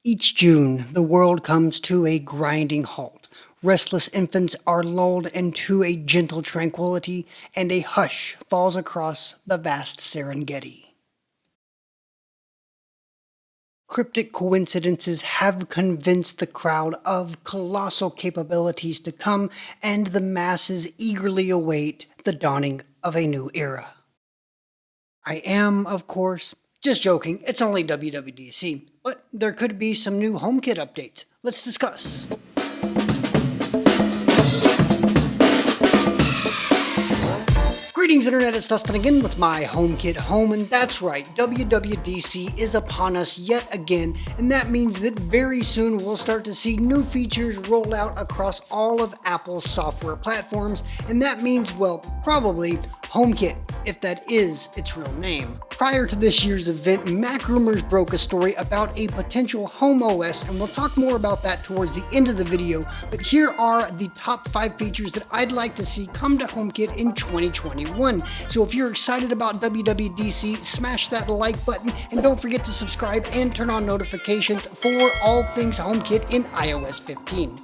Each June, the world comes to a grinding halt. Restless infants are lulled into a gentle tranquility, and a hush falls across the vast Serengeti. Cryptic coincidences have convinced the crowd of colossal capabilities to come, and the masses eagerly await the dawning of a new era. I am, of course, just joking, it's only WWDC, but there could be some new HomeKit updates. Let's discuss. Greetings Internet, it's Dustin again with my HomeKit Home, and that's right, WWDC is upon us yet again, and that means that very soon we'll start to see new features roll out across all of Apple's software platforms, and that means, well, probably HomeKit, if that is its real name. Prior to this year's event, MacRumors broke a story about a potential HomeOS, and we'll talk more about that towards the end of the video, but here are the top 5 features that I'd like to see come to HomeKit in 2021. So if you're excited about WWDC, smash that like button, and don't forget to subscribe and turn on notifications for all things HomeKit in iOS 15.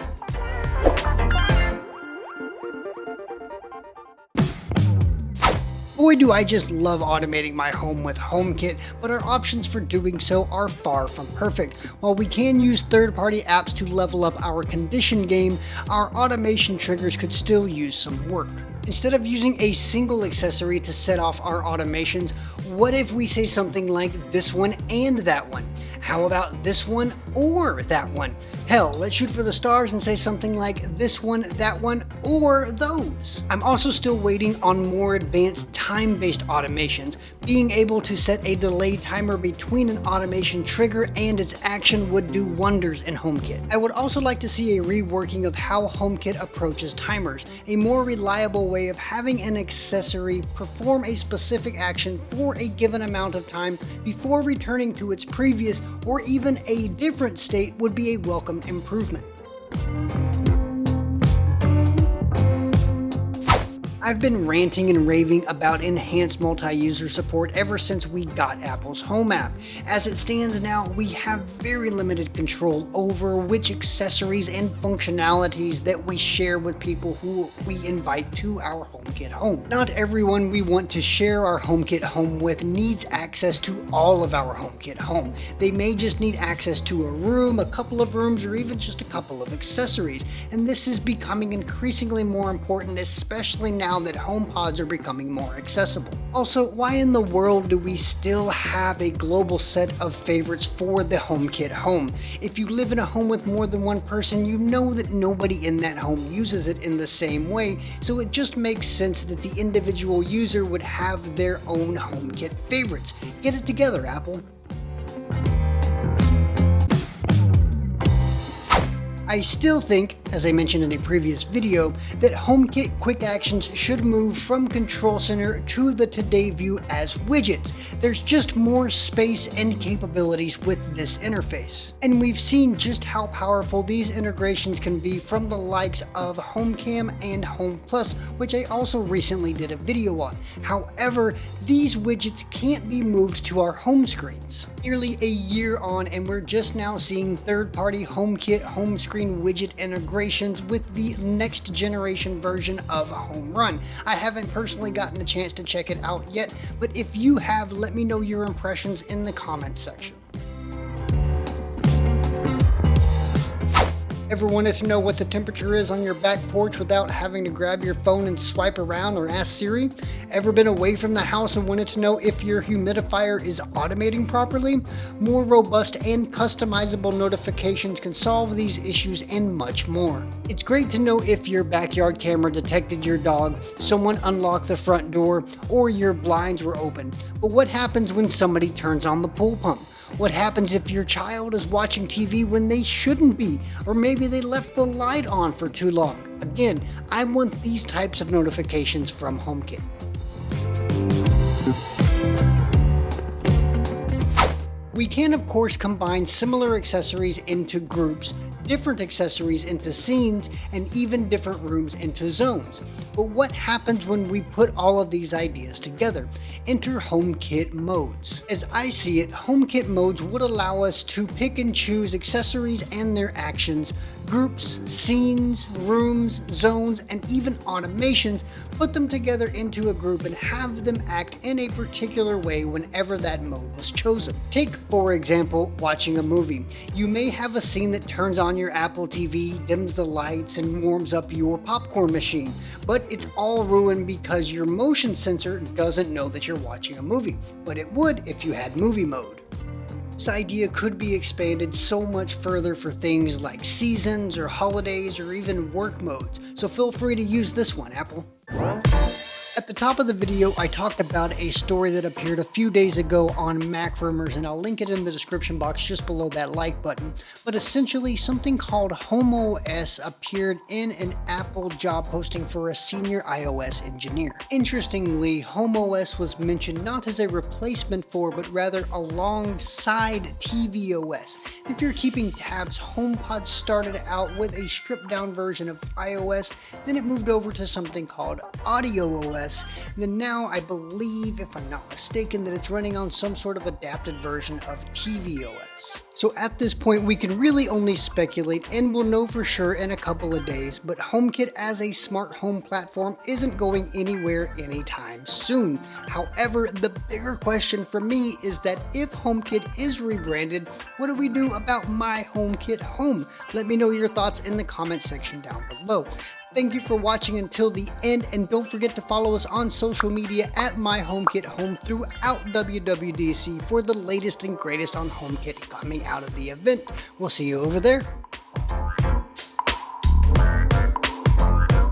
Boy, do I just love automating my home with HomeKit, but our options for doing so are far from perfect. While we can use third-party apps to level up our condition game, our automation triggers could still use some work. Instead of using a single accessory to set off our automations, what if we say something like this one and that one? How about this one or that one? Hell, let's shoot for the stars and say something like this one, that one, or those. I'm also still waiting on more advanced time-based automations. Being able to set a delay timer between an automation trigger and its action would do wonders in HomeKit. I would also like to see a reworking of how HomeKit approaches timers, a more reliable way of having an accessory perform a specific action for a given amount of time before returning to its previous or even a different state would be a welcome improvement. I've been ranting and raving about enhanced multi-user support ever since we got Apple's Home app. As it stands now, we have very limited control over which accessories and functionalities that we share with people who we invite to our HomeKit Home. Not everyone we want to share our HomeKit Home with needs access to all of our HomeKit Home. They may just need access to a room, a couple of rooms, or even just a couple of accessories. And this is becoming increasingly more important, especially now that HomePods are becoming more accessible. Also, why in the world do we still have a global set of favorites for the HomeKit Home? If you live in a home with more than one person, you know that nobody in that home uses it in the same way, so it just makes sense that the individual user would have their own HomeKit favorites. Get it together, Apple. I still think, as I mentioned in a previous video, that HomeKit Quick Actions should move from Control Center to the Today view as widgets. There's just more space and capabilities with this interface. And we've seen just how powerful these integrations can be from the likes of HomeCam and Home Plus, which I also recently did a video on. However, these widgets can't be moved to our home screens. Nearly a year on, and we're just now seeing third-party HomeKit home screen widget integrations with the next generation version of Home Run. I haven't personally gotten a chance to check it out yet, but if you have, let me know your impressions in the comments section. Ever wanted to know what the temperature is on your back porch without having to grab your phone and swipe around or ask Siri? Ever been away from the house and wanted to know if your humidifier is automating properly? More robust and customizable notifications can solve these issues and much more. It's great to know if your backyard camera detected your dog, someone unlocked the front door, or your blinds were open. But what happens when somebody turns on the pool pump? What happens if your child is watching TV when they shouldn't be? Or maybe they left the light on for too long? Again, I want these types of notifications from HomeKit. We can of course combine similar accessories into groups, different accessories into scenes, and even different rooms into zones. But what happens when we put all of these ideas together? Enter HomeKit modes. As I see it, HomeKit modes would allow us to pick and choose accessories and their actions, groups, scenes, rooms, zones, and even automations, put them together into a group and have them act in a particular way whenever that mode was chosen. Take, for example, watching a movie. You may have a scene that turns on your Apple TV, dims the lights, and warms up your popcorn machine, but it's all ruined because your motion sensor doesn't know that you're watching a movie, but it would if you had movie mode. This idea could be expanded so much further for things like seasons or holidays or even work modes, so feel free to use this one, Apple. At the top of the video, I talked about a story that appeared a few days ago on Mac Rumors, and I'll link it in the description box just below that like button. But essentially, something called HomeOS appeared in an Apple job posting for a senior iOS engineer. Interestingly, HomeOS was mentioned not as a replacement for, but rather alongside tvOS. If you're keeping tabs, HomePod started out with a stripped down version of iOS, then it moved over to something called AudioOS. And then now I believe, if I'm not mistaken, that it's running on some sort of adapted version of tvOS. So at this point we can really only speculate, and we'll know for sure in a couple of days, but HomeKit as a smart home platform isn't going anywhere anytime soon. However, the bigger question for me is that if HomeKit is rebranded, what do we do about my HomeKit home? Let me know your thoughts in the comment section down below. Thank you for watching until the end, and don't forget to follow us on social media at MyHomeKitHome throughout WWDC for the latest and greatest on HomeKit coming out of the event. We'll see you over there.